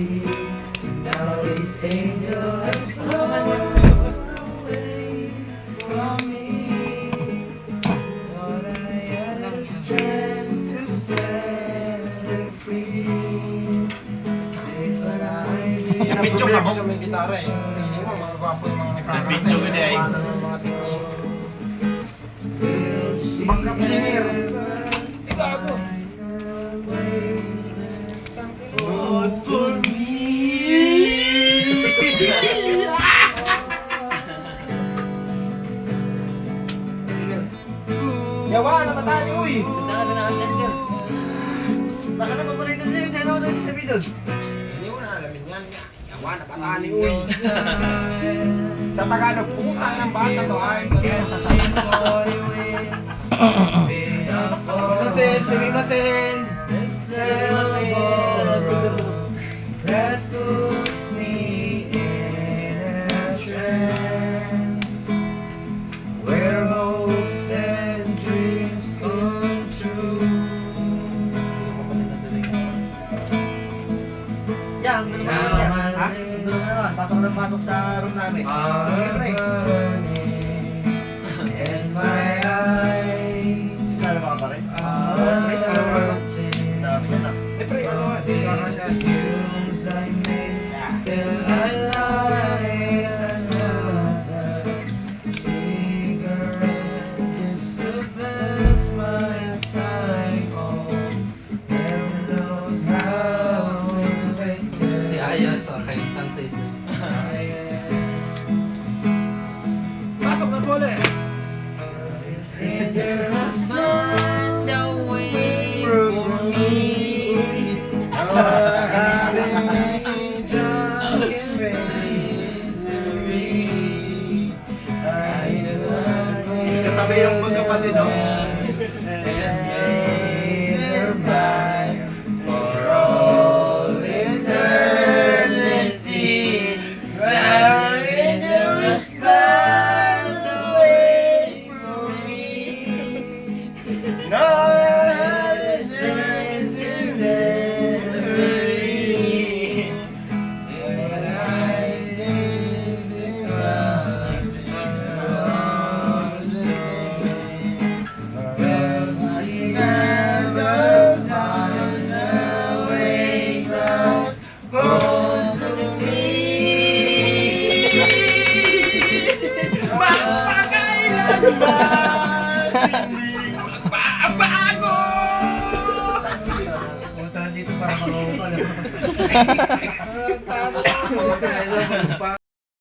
Now these angels flow away from me. But I have the strength to set her free. But I Pinabidyo ka mo? May gitara eh. Hindi mo, mga gwapo yung mga nakakanta. Nabidyo ka di ay. Bangkap singer. Gago. Good for me. Yawa, namatay niyo uy! Punta ka na ng girl. Baka naman pa rin na sa'yo, dahil ako doon sa bilog. Hindi mo na alamin yan. Yawa, namatay niyo uy! Sa Tagalog, putang ng bata to ay. Sumimasen, sumimasen! That puts me in a trance where hopes and dreams come true. Yan, doon naman. Ha? Doon naman. Pasok na pasok sa room namin. Siyempre. And my eyes Saan na ba ka pa rin? are Dami yan ah. Eh pre, ano? fumes I miss, still I light another cigarette just to pass my time on. Heaven knows how bitter Ayos, okay. Tansis. I am. Pasok na polis! This angel has found a way for me. Katabi yung magkapatid no? For all eternity, that angel has found a way for me. No! This is free. Till I visit she gathers on the way round home to me. Magbabago! Punta dito para makaupa. Magbabago!